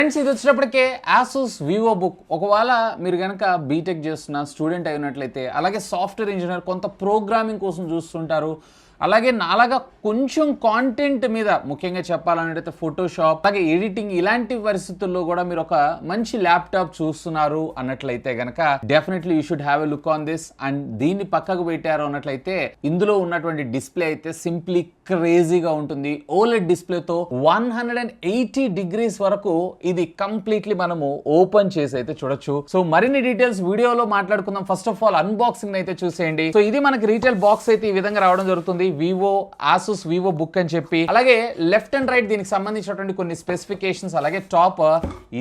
Friends ఇది వచ్చేటప్పటికే Asus Vivobook ఒకవేళ మీరు గనక బీటెక్ చేస్తున్న స్టూడెంట్ అయినట్లయితే అలాగే సాఫ్ట్వేర్ ఇంజనీర్ కొంత ప్రోగ్రామింగ్ కోసం చూస్తుంటారు అలాగే నాలాగా కొంచెం కాంటెంట్ మీద ముఖ్యంగా చెప్పాలంటే ఫోటోషాప్ అలాగే ఎడిటింగ్ ఇలాంటి పరిస్థితుల్లో కూడా మీరు ఒక మంచి ల్యాప్టాప్ చూస్తున్నారు అన్నట్లయితే గనక definitely you should have a look on this and దీన్ని పక్కకు పెట్టారు అన్నట్లయితే ఇందులో ఉన్నటువంటి డిస్ప్లే అయితే సింప్లీ క్రేజీగా ఉంటుంది. ఓలెడ్ డిస్ప్లేతో 180 డిగ్రీస్ వరకు ఇది కంప్లీట్లీ మనము ఓపెన్ చేసి అయితే చూడొచ్చు. సో మరిన్ని డీటెయిల్స్ వీడియోలో మాట్లాడుకుందాం. ఫస్ట్ ఆఫ్ ఆల్ అన్బాక్సింగ్ అయితే చూసేయండి. సో ఇది మనకి రీటైల్ బాక్స్ అయితే ఈ విధంగా రావడం జరుగుతుంది. Asus Vivobook అని చెప్పి అలాగే లెఫ్ట్ అండ్ రైట్ దీనికి సంబంధించినటువంటి కొన్ని స్పెసిఫికేషన్స్ అలాగే టాప్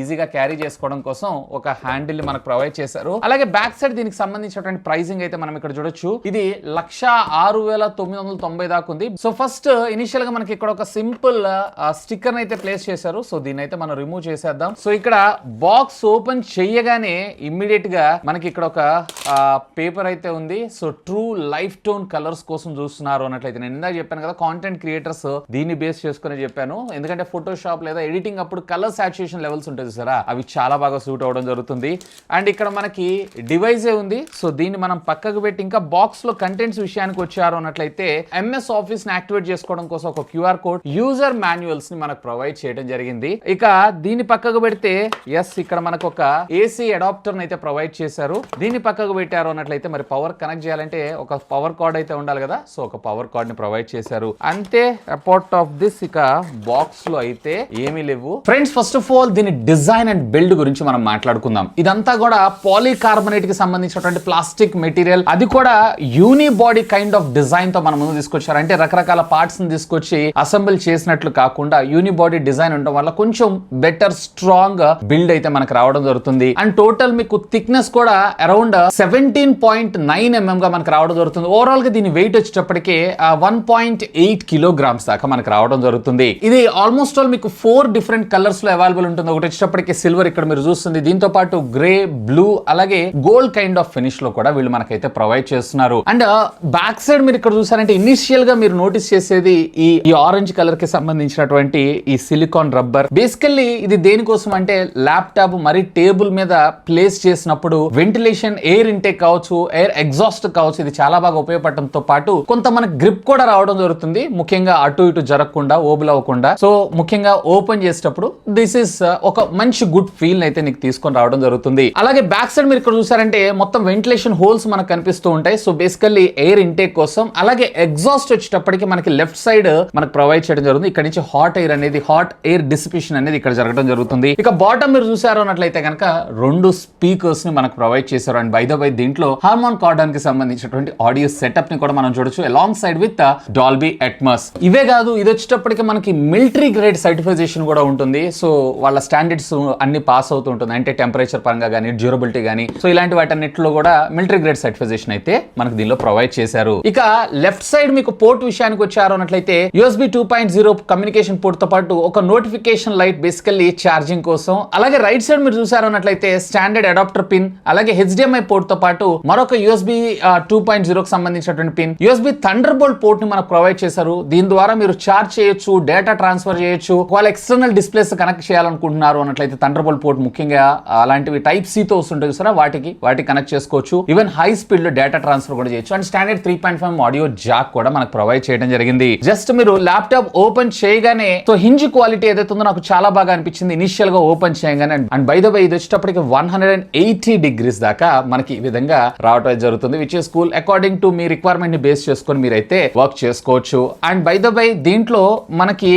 ఈజీగా క్యారీ చేసుకోవడం కోసం ఒక హ్యాండిల్ మనకు ప్రొవైడ్ చేశారు. అలాగే బ్యాక్ సైడ్ దీనికి సంబంధించినటువంటి ప్రైసింగ్ అయితే మనం ఇక్కడ చూడొచ్చు. ఇది 1,06,990 దాకా ఉంది. సో ఫస్ట్ ఇనిషియల్ గా మనకి ఇక్కడ ఒక సింపుల్ స్టిక్కర్ అయితే ప్లేస్ చేశారు. సో దీన్ని అయితే మనం రిమూవ్ చేసేద్దాం. సో ఇక్కడ బాక్స్ ఓపెన్ చేయగానే ఇమ్మీడియట్ గా మనకి ఇక్కడ ఒక పేపర్ అయితే ఉంది. So true life tone colours కోసం చూస్తున్నారు అన్నట్లయితే నేను ఇందాక చెప్పాను కదా, కాంటెంట్ క్రియేటర్స్ దీన్ని బేస్ చేసుకుని చెప్పాను. ఎందుకంటే ఫోటోషాప్ లేదా ఎడిటింగ్ అప్పుడు కలర్ సాచురేషన్ లెవెల్స్ ఉంటుంది సరే, అవి చాలా బాగా సూట్ అవ్వడం జరుగుతుంది. అండ్ ఇక్కడ మనకి డివైజే ఉంది. సో దీన్ని మనం పక్కకు పెట్టి ఇంకా బాక్స్ లో కంటెంట్స్ విషయానికి వచ్చారు అన్నట్లయితే MS ఆఫీస్ ని యాక్టివేట్ చేసుకోవడం కోసం ఒక QR కోడ్ యూజర్ మాన్యువల్స్ ని మనకు ప్రొవైడ్ చేయడం జరిగింది. ఇక దీన్ని పక్కకు పెడితే ఇక్కడ మనకు ఒక AC అడాప్టర్ అయితే ప్రొవైడ్ చేశారు. దీన్ని పక్కకు పెట్టారు అన్నట్లయితే మరి పవర్ కనెక్ట్ చేయాలంటే ఒక పవర్ కార్డ్ అయితే ఉండాలి కదా. సో ఒక పవర్ కార్డ్ ని ప్రొవైడ్ చేశారు. అంతే అపార్ట్ ఆఫ్ దిస్ ఇక బాక్స్ లో అయితే ఏమీ లేవు. ఫ్రెండ్స్ ఫస్ట్ ఆఫ్ ఆల్ దీని డిజైన్ అండ్ బిల్డ్ గురించి మనం మాట్లాడుకుందాం. ఇదంతా కూడా పాలీకార్బోనేట్ కి సంబంధించినటువంటి ప్లాస్టిక్ మెటీరియల్, అది కూడా యూని బాడీ కైండ్ ఆఫ్ డిజైన్ తో మన ముందు తీసుకొచ్చారు. అంటే రకరకాల పార్ట్స్ ని తీసుకొచ్చి అసెంబుల్ చేసినట్లు కాకుండా యూని బాడీ డిజైన్ ఉండడం వల్ల కొంచెం బెటర్ స్ట్రాంగ్ బిల్డ్ అయితే మనకు రావడం జరుగుతుంది. అండ్ టోటల్ మీకు థిక్నెస్ కూడా అరౌండ్ 17.9 mm గా మనకు రావడం జరుగుతుంది. ఓవరాల్ గా దీని వెయిట్ వచ్చేటప్పటికి 1.8 కిలోగ్రామ్స్ దాకా మనకు రావడం జరుగుతుంది. ఇది ఆల్మోస్ట్ ఆల్ మీకు 4 డిఫరెంట్ కలర్స్ లో అవైలబుల్ ఉంటుంది. ఒకటి వచ్చేటప్పటికి సిల్వర్ ఇక్కడ మీరు చూస్తుంది, దీంతో పాటు గ్రే, బ్లూ అలాగే గోల్డ్ కైండ్ ఆఫ్ ఫినిష్ లో కూడా వీళ్ళు మనకైతే ప్రొవైడ్ చేస్తున్నారు. అండ్ బ్యాక్ సైడ్ మీరు ఇక్కడ చూసారంటే ఇనిషియల్ గా మీరు నోటీస్ చేసేది ఈ ఆరెంజ్ కలర్ కి సంబంధించినటువంటి ఈ సిలికాన్ రబ్బర్. బేసికల్లీ ఇది దేనికోసం అంటే ల్యాప్టాప్ మరి టేబుల్ మీద ప్లేస్ చేసినప్పుడు వెంటిలేషన్, ఎయిర్ ఇంటేక్ కావచ్చు, ఎయిర్ ఎగ్జాస్ట్ కావచ్చు, ఇది చాలా బాగా ఉపయోగపడటంతో పాటు కొంత మనకు గ్రిప్ కూడా రావడం జరుగుతుంది. ముఖ్యంగా అటు ఇటు జరగకుండా, ఓబుల్ అవ్వకుండా. సో ముఖ్యంగా ఓపెన్ చేసేటప్పుడు దిస్ ఇస్ ఒక మంచి గుడ్ ఫీల్ అయితే నీకు తీసుకొని రావడం జరుగుతుంది. అలాగే బ్యాక్ సైడ్ మీరు ఇక్కడ చూసారంటే మొత్తం వెంటిలేషన్ హోల్స్ మనకు కనిపిస్తూ ఉంటాయి. సో బేసికల్లీ ఎయిర్ ఇంటేక్ కోసం. అలాగే ఎగ్జాస్ట్ వచ్చేటప్పటికి మనకి లెఫ్ట్ సైడ్ మనకు ప్రొవైడ్ చేయడం జరుగుతుంది. ఇక్కడ నుంచి హాట్ ఎయిర్ డిసిపేషన్ అనేది ఇక్కడ జరగడం జరుగుతుంది. ఇక బాటమ్ మీరు చూసారు అన్నట్లయితే కనుక 2 స్పీకర్స్ ని మనకు ప్రొవైడ్ చేశారు. అండ్ బై ద వై దీంట్లో హార్మోన్ కార్డన్ కి సంబంధించినటువంటి ఆడియో సెటప్ ని కూడా మనం చూడొచ్చు along side with Dolby Atmos. ఇవే కాదు, ఇది వచ్చేటప్పటికి మనకి మిలిటరీ గ్రేడ్ సర్టిఫికేషన్ కూడా ఉంటుంది. సో వాళ్ళ స్టాండర్డ్స్ అన్ని పాస్ అవుతూ ఉంటుంది. అంటే టెంపరేచర్ పరంగా కానీ, డ్యూరబిలిటీ కానీ, సో ఇలాంటి వాటన్నిటిలో కూడా మిలిటరీ గ్రేడ్ సర్టిఫికేషన్ అయితే మనకి దీనిలో ప్రొవైడ్ చేశారు. ఇక లెఫ్ట్ సైడ్ మీకు పోర్ట్ విషయానికి వచ్చారు అన్నట్లయితే USB 2.0 కమ్యూనికేషన్ పోర్ట్ తో పాటు ఒక నోటిఫికేషన్ లైట్ బేసికల్లీ ఛార్జింగ్ కోసం. అలాగే రైట్ సైడ్ మీరు చూసారు అన్నట్లయితే స్టాండర్డ్ అడాప్టర్ పిన్, అలాగే HDMI పోర్ట్ తో పాటు మరొక USB 2.0 కి సంబంధించినటువంటి పిన్, USB థండర్బోల్ట్ పోర్ట్ ని మనకు ప్రొవైడ్ చేశారు. దీని ద్వారా మీరు చార్జ్ చేయొచ్చు, డేటా ట్రాన్స్ఫర్ చేయొచ్చు. వాళ్ళ ఎక్స్టర్నల్ డిస్ప్లేస్ కనెక్ట్ చేయాలనుకుంటున్నారు అన్నట్లయితే థండర్బోల్ట్ పోర్ట్ ముఖ్యంగా అలాంటివి టైప్ సి తో వస్తుంటాయి సరే, వాటికి కనెక్ట్ చేసుకోవచ్చు. ఈవెన్ హై స్పీడ్ లో డేటా ట్రాన్స్ఫర్ కూడా చేయొచ్చు. అండ్ స్టాండర్డ్ 3.5 ఆడియో జాక్ కూడా మనకు ప్రొవైడ్ చేయడం జరిగింది. జస్ట్ మీరు ల్యాప్టాప్ ఓపెన్ చేయగానే సో హింజ్ క్వాలిటీ ఏదైతే ఉందో నాకు చాలా బాగా అనిపించింది ఇనిషియల్ గా ఓపెన్ చేయగానే. అండ్ బై ద వై ఇది వచ్చేటప్పటికి 180 డిగ్రీస్ దాకా మనకి ఈ విధంగా రావడం జరుగుతుంది. Which is cool. According to me requirement ని బేస్ చేసుకొని మీరైతే వర్క్ చేసుకోవచ్చు. అండ్ బై ద వై దీంట్లో మనకి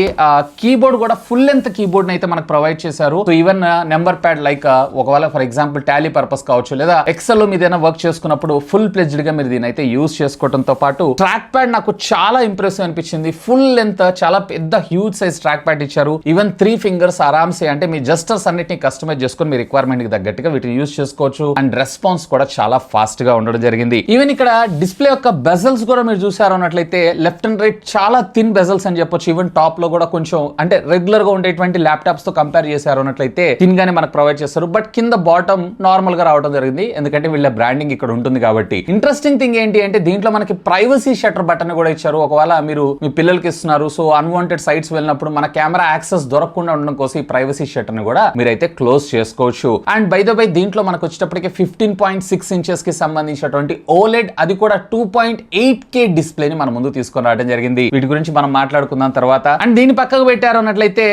కీబోర్డ్ కూడా ఫుల్ లెంత్ కీబోర్డ్ అయితే మనకు ప్రొవైడ్ చేశారు. So even number pad like ఒకవేళ ఫర్ ఎగ్జాంపుల్ టాలీ పర్పస్ కావచ్చు, లేదా ఎక్సెల్ లో మీదైనా వర్క్ చేసుకున్నప్పుడు ఫుల్ ప్లెజ్డ్ గా మీరు దీని అయితే యూజ్ చేసుకోవడంతో పాటు ట్రాక్ ప్యాడ్ నాకు చాలా ఇంప్రెసివ్ అనిపించింది. ఫుల్ లెంత్ చాలా పెద్ద హ్యూజ్ సైజ్ ట్రాక్ ప్యాడ్ ఇచ్చారు. ఈవెన్ 3 ఫింగర్స్ ఆరామ్సే అంటే మీ జస్టర్స్ అన్నిటిని కస్టమైజ్ చేసుకొని మీ రిక్వైర్మెంట్ కి తగ్గట్టుగా వీటిని యూజ్ చేసుకోవచ్చు. అండ్ రెస్పాన్స్ కూడా చాలా ఫాస్ట్ గా ఉండడం జరిగింది. ఈవెన్ ఇక్కడ డిస్ప్లే యొక్క బెజల్స్ కూడా మీరు చూసారు అన్నట్లయితే లెఫ్ట్ అండ్ రైట్ చాలా థిన్ బెజల్స్ అని చెప్పొచ్చు. ఈవెన్ టాప్ లో కూడా కొంచెం అంటే రెగ్యులర్ గా ఉండేటువంటి ల్యాప్టాప్స్ తో కంపేర్ చేశారు అన్నట్లయితే థిన్ గానే మనకు ప్రొవైడ్ చేస్తారు. బట్ కింద బాటమ్ నార్మల్ గా రావడం జరిగింది, ఎందుకంటే వీళ్ళ బ్రాండింగ్ ఇక్కడ ఉంటుంది కాబట్టి. ఇంట్రెస్టింగ్ థింగ్ ఏంటి అంటే దీంట్లో మనకి ప్రైవసీ షట్టర్ బటన్ కూడా ఇచ్చారు. ఒకవేళ మీరు మీ పిల్లలకి ఇస్తున్నారు. సో అన్వాంటెడ్ సైట్స్ వెళ్ళినప్పుడు మన కెమెరా యాక్సెస్ దొరకకుండా ఉండడం కోసం ఈ ప్రైవసీ షట్టర్ ని కూడా మీరైతే క్లోజ్ చేసుకోవచ్చు. అండ్ బై ద బై దీంట్లో మనకు వచ్చేటప్పటికి 15.6 ఇంచెస్ కి సంబంధించినటువంటి OLED, అది కూడా 2.8K డిస్ప్లే ని మన ముందు తీసుకొని రావడం జరిగింది. వీటి గురించి మనం మాట్లాడుకుందాం తర్వాత. అండ్ దీన్ని పక్కకు పెట్టారు అన్నట్లయితే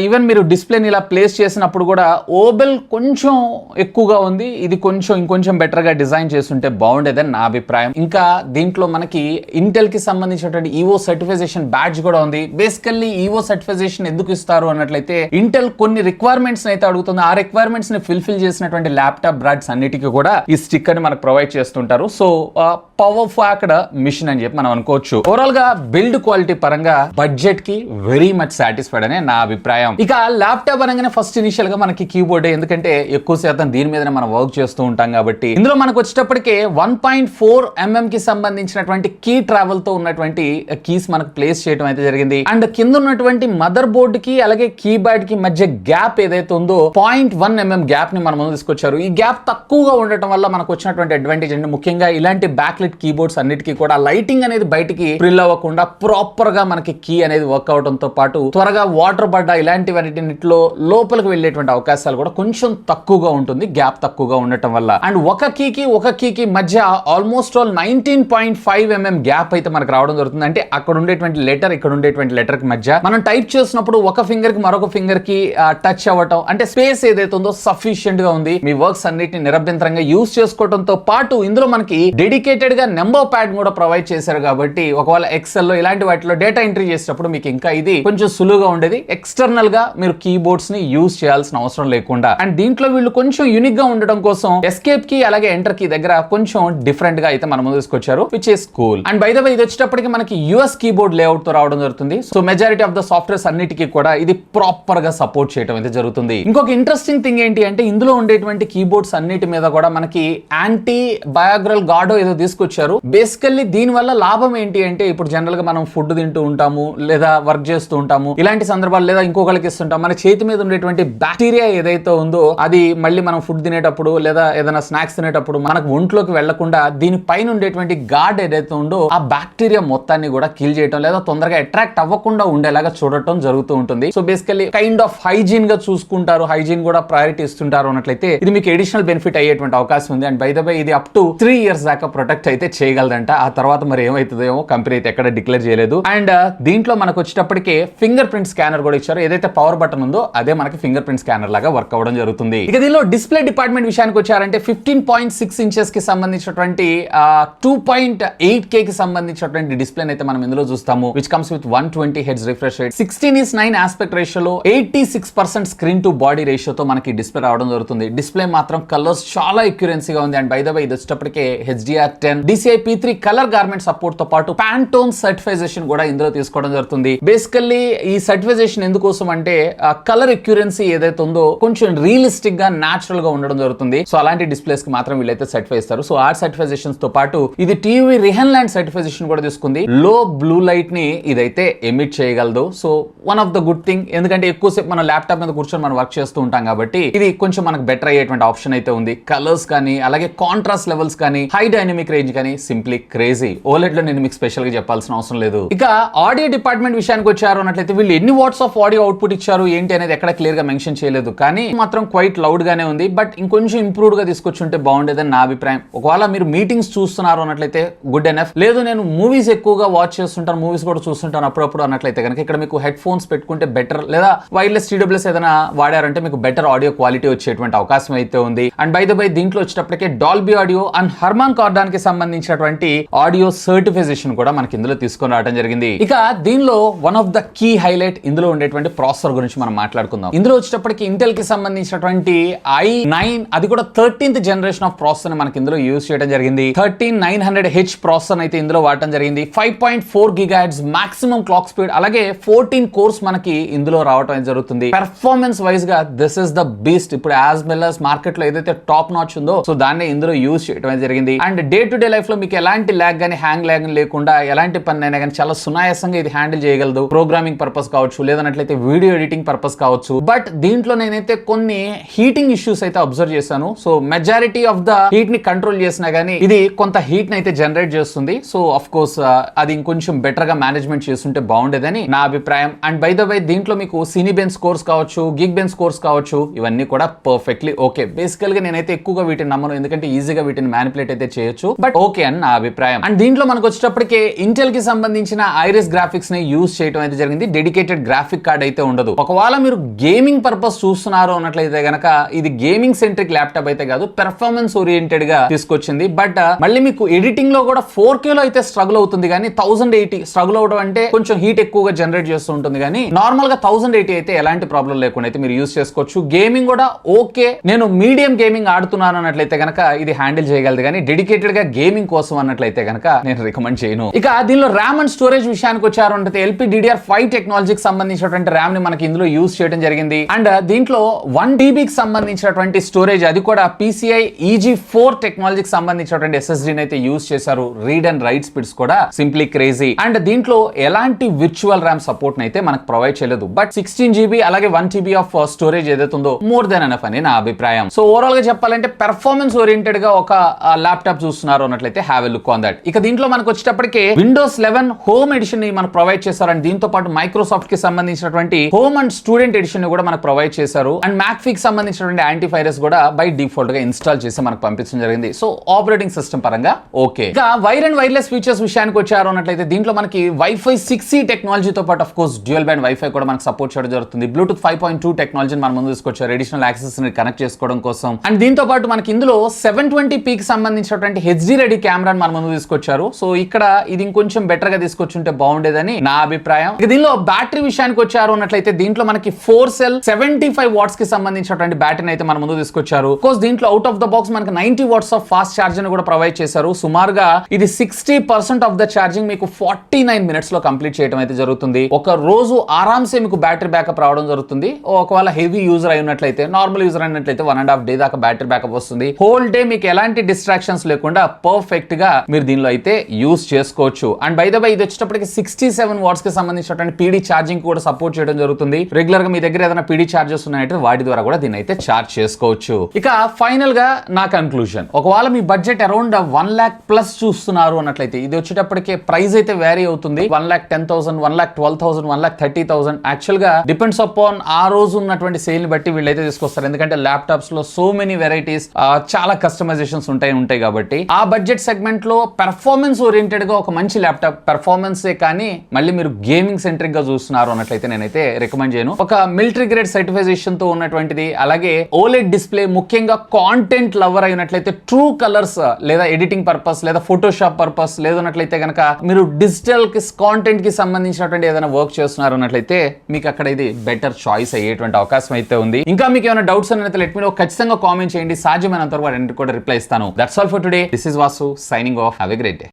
ఈవెన్ మీరు డిస్ప్లేని ఇలా ప్లేస్ చేసినప్పుడు కూడా ఓబెల్ కొంచెం ఎక్కువగా ఉంది. ఇది ఇంకొంచెం బెటర్ గా డిజైన్ చేస్తుంటే బాగుండేదని నా అభిప్రాయం. ఇంకా దీంట్లో మనకి ఇంటెల్ కి సంబంధించినటువంటి ఈవో సర్టిఫికేషన్ బ్యాడ్జ్ కూడా ఉంది. బేసికల్లీ ఈవో సర్టిఫికేషన్ ఎందుకు ఇస్తారు అన్నట్లయితే ఇంటెల్ కొన్ని రిక్వైర్మెంట్స్ అయితే అడుగుతుంది. ఆ రిక్వైర్మెంట్స్ ని ఫుల్ఫిల్ చేసినటువంటి ల్యాప్టాప్ బ్రాండ్స్ అన్నిటికీ కూడా ఈ స్టిక్కర్ ని మనకు ప్రొవైడ్ చేస్తుంటారు. సో పవర్ ఫ్యాక్డ్ మిషన్ అని చెప్పి మనం అనుకోవచ్చు. ఓవరాల్ గా బిల్డ్ క్వాలిటీ పరంగా బడ్జెట్ కి వెరీ మచ్ సాటిస్ఫైడ్ అనే నా అభిప్రాయం. ఇక ల్యాప్టాప్ అనగానే ఫస్ట్ ఇనిషియల్ గా మనకి కీబోర్డ్, ఎందుకంటే ఎక్కువ శాతం దీని మీదనే మనం వర్క్ చేస్తూ ఉంటాం కాబట్టి. ఇందులో మనకు వచ్చేటప్పటికే 1.4 mm కి సంబంధించినటువంటి కీ ట్రావెల్ తో ఉన్నటువంటి కీస్ మనకు ప్లేస్ చేయడం అయితే జరిగింది. అండ్ కింద ఉన్నటువంటి మదర్ బోర్డ్ కి అలాగే కీబోర్డ్ కి మధ్య గ్యాప్ ఏదైతే ఉందో 0.1 mm గ్యాప్ ని మన ముందు తీసుకొచ్చారు. ఈ గ్యాప్ తక్కువగా ఉండటం వల్ల మనకు వచ్చినటువంటి అడ్వాంటేజ్ అండి. ముఖ్యంగా ఇలాంటి బ్యాక్లెట్ కీబోర్డ్స్ అన్నిటికీ కూడా లైటింగ్ అనేది బయటికి ప్రిల్ అవ్వకుండా ప్రాపర్ గా మనకి కీ అనేది వర్క్ అవడంతో పాటు త్వరగా వాటర్ పడ్డా ఇలాంటివన్నిటిలో లోపలికి వెళ్ళేటువంటి అవకాశాలు కూడా కొంచెం తక్కువగా ఉంటుంది, గ్యాప్ తక్కువగా ఉండటం వల్ల. అండ్ ఒక కీకి మధ్య ఆల్మోస్ట్ 19.5 mm గ్యాప్ అయితే మనకు రావడం జరుగుతుంది. అంటే అక్కడ ఉండేటువంటి లెటర్, ఇక్కడ ఉండేటువంటి లెటర్ కి మధ్య మనం టైప్ చేసినప్పుడు ఒక ఫింగర్ కి మరొక ఫింగర్ కి టచ్ అవ్వటం, అంటే స్పేస్ ఏదైతే ఉందో సఫిషియెంట్ గా ఉంది. మీ వర్క్స్ అన్నిటిని నిరభ్యంతరంగా యూజ్ చేసుకోవడంతో పాటు ఇందులో మనకి డెడికేటెడ్ గా నెంబర్ ప్యాడ్ కూడా ప్రొవైడ్ చేశారు కాబట్టి ఒకవేళ ఎక్సెల్ లో ఇలాంటి వాటిలో డేటా ఎంట్రీ చేసేటప్పుడు మీకు ఇంకా ఇది కొంచెం సులువుగా ఉండేది. ఎక్స్టర్నల్ గా మీరు కీబోర్డ్స్ ని యూజ్ చేయాల్సిన అవసరం లేకుండా. అండ్ దీంట్లో వీళ్ళు కొంచెం యూనిక్ గా ఉండడం కోసం ఎస్కేప్ కీ అలాగే ఎంటర్ కీ దగ్గర కొంచెం డిఫరెంట్ గా అయితే మన ముందు తీసుకొచ్చారు, which is cool. And by the way ఇది వచ్చేటప్పటికి మనకి యూఎస్ కీబోర్డ్ లేఅవుట్ తో రావడం జరుగుతుంది. So majority of the softwares అన్నిటికీ కూడా ఇది ప్రాపర్ గా సపోర్ట్ చేయడం అయితే జరుగుతుంది. ఇంకొక ఇంట్రెస్టింగ్ థింగ్ ఏంటి అంటే ఇందులో ఉండేటువంటి కీబోర్డ్స్ అన్నిటి మీద కూడా మనకి యాంటీ బయోగ్రల్ గార్డో ఏదో తీసుకొచ్చారు. బేసికల్లీ దీని వల్ల లాభం ఏంటి అంటే ఇప్పుడు జనరల్ గా మనం ఫుడ్ తింటూ ఉంటాము లేదా వర్క్ చేస్తూ ఉంటాము, ఇలాంటి సందర్భాలు లేదా ఇంకొకరికి ఇస్తుంటాం. మన చేతి మీద ఉండేటువంటి బ్యాక్టీరియా ఏదైతే ఉందో అది మళ్ళీ మనం ఫుడ్ తినేటప్పుడు లేదా ఏదైనా స్నాక్స్ తినేటప్పుడు మనకు ఒంట్లోకి వెళ్లకుండా దీని పైన ఉండేటువంటి గార్డ్ ఏదైతే ఉందో ఆ బ్యాక్టీరియా మొత్తాన్ని కూడా కిల్ చేయడం లేదా తొందరగా అట్రాక్ట్ అవ్వకుండా ఉండేలాగా చూడటం జరుగుతూ ఉంటుంది. So basically kind of hygiene గా చూసుకుంటారు, హైజీన్ కూడా ప్రయారిటీ ఇస్తుంటారు అన్నట్లయితే ఇది మీకు అడిషనల్ బెనిఫిట్ అయ్యేటువంటి అవకాశం ఉంది. అండ్ బై ద బై ఇది అప్ టు 3 years దాకా ప్రొటెక్ట్ అయితే చేయగలదంట. ఆ తర్వాత మరి ఏమైతుందేమో కంపెనీ అయితే ఎక్కడ డిక్లేర్ చేయలేదు. అండ్ దీంట్లో మనకు వచ్చేటప్పటికే ఫింగర్ ప్రింట్ స్కానర్ కూడా ఇచ్చారు. ఏదైతే పవర్ బటన్ ఉందో అదే మనకి ఫింగర్ ప్రింట్ స్కానర్ లాగా వర్క్ అవ్వడం జరుగుతుంది. ఇక దీనిలో డిస్ప్లే డిపార్ట్మెంట్ విషయానికి వచ్చారంటే 15.6 ఇంచెస్ కి సంబంధించినటువంటి 2.8K కి సంబంధించినటువంటి డిస్ప్లే అయితే మనం ఇందులో చూస్తాము, which comes with 120 Hz refresh rate, 16:9 aspect రేషియోలో 86% స్క్రీన్ టు బాడీ రేషియోతో మనకి డిస్ప్లే రావడం జరుగుతుంది. డిస్ప్లే మాత్రం కలర్స్ చాలా ఎక్యురెన్సీగా ఉంది. అండ్ బై ద వే ఇది వచ్చేటప్పటికే HDR10 DCI P3 colour garment support తో పాటు ప్యాంటోన్ సర్టిఫికేషన్ కూడా ఇందులో తీసుకోవడం జరుగుతుంది. బేసికల్లీ ఈ సర్టిఫికేషన్ ఎందుకోసం అంటే కలర్ ఎక్యురెన్సీ ఏదైతే ఉందో కొంచెం రియలిస్టిక్ గా నాచురల్ గా ఉండడం జరుగుతుంది. సో అలాంటి డిస్ప్లేస్ కి మాత్రం వీళ్ళైతే సర్టిఫై ఇస్తారు. సో ఆ సర్టిఫికేషన్స్ తో పాటు ఇది టీవీ రిహన్ ల్యాండ్ సర్టిఫికేషన్ కూడా తీసుకుంది. లో బ్లూ లైట్ ని ఇదైతే ఎమిట్ చేయగలదు. So one of the good thing, ఎందుకంటే ఎక్కువసేపు మనం ల్యాప్టాప్ మీద కూర్చొని మనం వర్క్ చేస్తూ ఉంటాం కాబట్టి ఇది కొంచెం మనకు బెటర్ అయ్యేటువంటి ఆప్షన్ అయితే ఉంది. కలర్స్ కానీ అలాగే కాంట్రాస్ట్ లెవెల్స్ కానీ హై డైనమిక్ రేంజ్ కానీ సింప్లీ క్రేజీ. OLED లో నేను మీకు స్పెషల్ గా చెప్పాల్సిన అవసరం లేదు. ఇక ఆడియో డిపార్ట్మెంట్ విషయానికి వచ్చారు అన్నట్లయితే వీళ్ళు ఎన్ని వాట్స్ ఆఫ్ ఆడియో అవుట్పుట్ ఇచ్చారు ఏంటి అనేది ఎక్కడ క్లియర్ గా మెన్షన్ చేయలేదు, కానీ మాత్రం క్వైట్ లౌడ్ గానే ఉంది. బట్ ఇంకొంచెం ఇంప్రూవ్డ్ గా తీసుకొచ్చుంటే బాగుండేదని నా అభిప్రాయం. ఒకవేళ మీరు మీటింగ్స్ చూస్తున్నారు అన్నట్లయితే గుడ్ ఎనఫ్. లేదు నేను మూవీస్ ఎక్కువగా వాచ్ చేస్తుంటాను, మూవీస్ కూడా చూస్తుంటాను అప్పుడప్పుడు అన్నట్లయితే కనుక ఇక్కడ మీకు హెడ్ ఫోన్స్ పెట్టుకుంటే బెటర్, లేదా వైర్లెస్ TWS ఏదైనా వాడారంటే మీకు బెటర్ ఆడియో క్వాలిటీ వచ్చేటువంటి అవకాశం అయితే ఉంది. అండ్ బై ద బై దీంట్లో వచ్చేటప్పటికే Dolby audio and Harman Kardon కి సంబంధించినటువంటి ఆడియో సర్టిఫికేషన్ కూడా మనకి ఇందులో తీసుకొని రావడం జరిగింది. ఇక దీనిలో one of the key highlight ఇందులో ఉండేటువంటి ప్రాసెసర్ గురించి మనం మాట్లాడుకుందాం. ఇందులో వచ్చేటప్పటికి ఇంటెల్ కి సంబంధించినటువంటి i9 అది కూడా 13th జనరేషన్ ఆఫ్ ప్రాసెసర్ మనకి ఇందులో యూజ్ చేయడం జరిగింది. 13900H ప్రాసెసర్ అయితే ఇందులో వాడటం జరిగింది. 5.4 GHz మాక్సిమం క్లాక్ స్పీడ్ అలాగే 14 కోర్స్ మనకి ఇందులో రావడం జరుగుతుంది. పెర్ఫార్మెన్స్ వైజ్ గా దిస్ ఇస్ ద బీస్ట్. ఇప్పుడు యాజ్ వెల్ as మార్కెట్ లో ఏదైతే టాప్ నాచ్ ఉందో సో దాన్ని ఇందులో యూజ్ చేయడం జరిగింది. And day to day life లో మీకు ఎలాంటి ల్యాగ్ గానీ హ్యాంగ్ ల్యాగ్ లేకుండా ఎలాంటి పని అయినా కానీ చాలా సునాయాసంగా ఇది హ్యాండిల్ చేయగలదు. ప్రోగ్రామింగ్ పర్పస్ కావచ్చు, లేదన్నట్లయితే వీడియో ఎడిటింగ్ పర్పస్ కావచ్చు. బట్ దీంట్లో నేనైతే కొన్ని హీటింగ్ ఇష్యూస్ అయితే అబ్జర్వ్ చేశాను. So majority of the heat ని కంట్రోల్ చేసినా గానీ ఇది కొంత హీట్ ని అయితే జనరేట్ చేస్తుంది. సో ఆఫ్ కోర్స్ అది ఇంకొంచెం బెటర్ గా మేనేజ్మెంట్ చేస్తుంటే బాగుండేదని నా అభిప్రాయం. అండ్ బై ద వై దీంట్లో మీకు సినీ బెంచ్ కోర్స్ కావచ్చు, గిగ్ బెంచ్ కోర్స్ కావచ్చు, ఇవన్నీ కూడా పర్ఫెక్ట్లీ ఓకే. బేసికల్ గా నేనైతే ఎక్కువగా వీటిని నమ్మను, ఎందుకంటే ఈజీగా వీటిని మ్యానిపులేట్ అయితే చేయొచ్చు. బట్ ఓకే అని నా అభిప్రాయం. అండ్ దీంట్లో మనకు వచ్చేటప్పటికే ఇంటెల్ కి సంబంధించిన ఐరిస్ గ్రాఫిక్స్ ని యూజ్ చేయడం అయితే జరిగింది. డెడికేటెడ్ గ్రాఫిక్ కార్డ్ అయితే ఉండదు. ఒకవేళ మీరు గేమింగ్ పర్పస్ చూస్తున్నారు అన్నట్లయితే గనక ఇది గేమింగ్ సెంట్రిక్ ల్యాప్టాప్ అయితే కాదు, పెర్ఫార్మెన్స్ ఓరియంటెడ్ గా తీసుకొచ్చింది. బట్ మళ్ళీ మీకు ఎడిటింగ్ లో కూడా 4K లో అయితే స్ట్రగుల్ అవుతుంది, కానీ 1080 స్ట్రగుల్ అవడం అంటే కొంచెం హీట్ ఎక్కువగా జనరేట్ చేస్తూ ఉంటుంది. కానీ నార్మల్ గా 1080 అయితే ఎలాంటి ప్రాబ్లం లేకుండా అయితే మీరు యూజ్ చేసుకోవచ్చు. గేమింగ్ కూడా ఓకే, నేను మీడియం గేమింగ్ ఆడుతున్నాను అన్నట్లయితే గనక ఇది హ్యాండిల్ చేయగలదు. కానీ డెడికేటెడ్ గా గేమింగ్ కోసం అన్నట్లయితే గనక నేను రికమెండ్ చేయను. ఇక దీనిలో ర్యామ్ అండ్ స్టోరేజ్ విషయానికి వచ్చారు అంటే LPDDR5 టెక్నాలజీకి సంబంధించినటువంటి ర్యామ్ ని మనకి ఇందులో యూజ్ చేయడం జరిగింది. అండ్ దీంట్లో 1 TB కి సంబంధించినటువంటి స్టోరేజ్, అది కూడా PCI EG4 టెక్నాలజీకి సంబంధించినటువంటి SSD ని అయితే యూజ్ చేశారు. రీడ్ అండ్ రైట్ స్పీడ్స్ కూడా సింప్లీ క్రేజీ. అండ్ దీంట్లో ఎలాంటి విర్చువల్ ర్యామ్ సపోర్ట్ అయితే మనకు ప్రొవైడ్ చేయలేదు. బట్ 16 GB అలాగే 1 TB ఆఫ్ స్టోరేజ్ ఏదైతే ఉందో మోర్ దెన్ ఎనఫ్ అని నా అభిప్రాయం. సో ఓవరాల్ గా చెప్పాలంటే పెర్ఫార్మెన్స్ ఓరియంటెడ్ గా ఒక ల్యాప్టాప్ చూస్తున్నారు అన్నట్లయితే have a look on that. ఇక దీంట్లో మనకు వచ్చేటప్పటికే Windows 11 హోమ్ ఎడిషన్ ని మనకు ప్రొవైడ్ చేశారు. అండ్ దీంతో పాటు మైక్రోసాఫ్ట్ కి సంబంధించినటువంటి హోమ్ అండ్ స్టూడెంట్ ఎడిషన్ ని కూడా మనకు ప్రొవైడ్ చేశారు. అండ్ McAfee కి సంబంధించినటువంటి యాంటీవైరస్ కూడా బై డిఫాల్ట్ గా ఇన్స్టాల్ చేసి మనకు పంపించడం జరిగింది. సో ఆపరేటింగ్ సిస్టమ్ పరంగా ఓకే. ఇక వైర్ అండ్ వైర్లెస్ ఫీచర్స్ విషయానికి వచ్చారు అన్నట్లయితే దీంట్లో మనకి వైఫై 6E టెక్నాలజీతో పాటు of course dual band wifi కూడా మనకు సపోర్ట్ చేయడం జరుగుతుంది. బ్లూటూత్ 5.2 టెక్నాలజీని మన ముందు తీసుకొచ్చారు అడిషనల్ యాక్సెస్ ని కనెక్ట్ చేసుకోవడం కోసం. అండ్ దీంతో పాటు మనకి ఇందులో 720p కి సంబంధించినటువంటి HD రెడీ కెమెరాని మన ముందు తీసుకొచ్చారు. సో ఇక్కడ ఇది ఇంకొంచెం బెటర్ గా తీసుకొచ్చుంటే బాగుండేదని నా అభిప్రాయం. ఇక దీనిలో బ్యాటరీ విషయానికి వచ్చారు అన్నట్లయితే దీంట్లో మనకి 4 సెల్ 75 వాట్స్ కి సంబంధించినటువంటి బ్యాటరీని అయితే మన ముందు తీసుకొచ్చారు. కోర్స్ దీంట్లో అవుట్ ఆఫ్ ద బాక్స్ మనకి 90 వాట్స్ ఆఫ్ ఫాస్ట్ ఛార్జింగ్ కూడా ప్రొవైడ్ చేశారు. సుమారుగా ఇది 60% ఆఫ్ ద ఛార్జింగ్ మీకు 49 మినిట్స్ లో కంప్లీట్ చేయడం అయితే జరుగుతుంది. ఒక రోజు ఆరామ్సే మీకు బ్యాటరీ బ్యాకప్ రావడం జరుగుతుంది. ఒకవేళ హెవీ యూజర్ అయినట్లయితే, నార్మల్ యూజర్ అయినట్లయితే 1.5 డే దాకా బ్యాటరీ బ్యాకప్ వస్తుంది. హోల్ డే మీకు ఎలాంటి డిస్ట్రాక్షన్స్ లేకుండా పర్ఫెక్ట్ గా మీరు దీనిలో అయితే యూజ్ చేసుకోవచ్చు. అండ్ బై ద బై ఇది వచ్చేటప్పటికి 67 వాట్స్ కి సంబంధించినటువంటి PD ఛార్జింగ్ కూడా సపోర్ట్ చేయడం జరుగుతుంది. రెగ్యులర్ గా మీ దగ్గర ఏదైనా PD ఛార్జెస్ ఉన్నాయంటే వాటి ద్వారా కూడా దీన్ని అయితే ఛార్జ్ చేసుకోవచ్చు. ఇక ఫైనల్ గా నా కన్క్లూజన్, ఒకవేళ మీ బడ్జెట్ అరౌండ్ 1 lakh ప్లస్ చూస్తున్నారు అన్నట్లయితే ఇది వచ్చేటప్పటికే ప్రైస్ అయితే వేరీ అవుతుంది. 1,10,000, 1,12,000, 1,30,000 యాక్చువల్ గా డిపెండ్స్ అపాన్ ఆ రోజు ఉన్నటువంటి సేల్ ని బట్టి వీళ్ళైతే తీసుకొస్తారు. ఎందుకంటే ల్యాప్టాప్స్ లో సో మెనీ వెరైటీస్, చాలా కస్టమైజేషన్స్ ఉంటాయి కాబట్టి ఆ బడ్జెట్ సెగ్మెంట్ లో పెర్ఫార్మెన్స్ ఓరియంటెడ్ గా ఒక మంచి ల్యాప్టాప్ పెర్ఫార్మెన్సే కానీ మళ్ళీ మీరు గేమింగ్ సెంట్రిక్ గా చూస్తున్నారు అన్నట్లయితే నేనైతే రికమెండ్ చేయను. ఒక మిలిటరీ గ్రేడ్ సర్టిఫికేషన్ తో ఉన్నటువంటిది, అలాగే OLED డిస్ప్లే, ముఖ్యంగా కాంటెంట్ లవర్ అయినట్లయితే ట్రూ కలర్స్ లేదా ఎడిటింగ్ పర్పస్ లేదా ఫోటోషాప్ పర్పస్ లేదన్నట్లయితే కనుక మీరు డిజిటల్ కాంటెంట్ కి సంబంధించినటువంటి ఏదైనా వర్క్ చేస్తున్నారు అన్నట్లయితే మీకు అక్కడ ఇది బెటర్ చాయిస్ అయ్యేటువంటి అవకాశం అయితే ఉంది. ఇంకా మీకు ఏమైనా డౌట్స్ అయితే లెట్ మీ నో, ఖచ్చితంగా కామెంట్ చేయండి. సాధ్యమైనంత వరకు కూడా రిప్లై ఇస్తాను. That's all for today. This is Vasu signing off. Have a great day.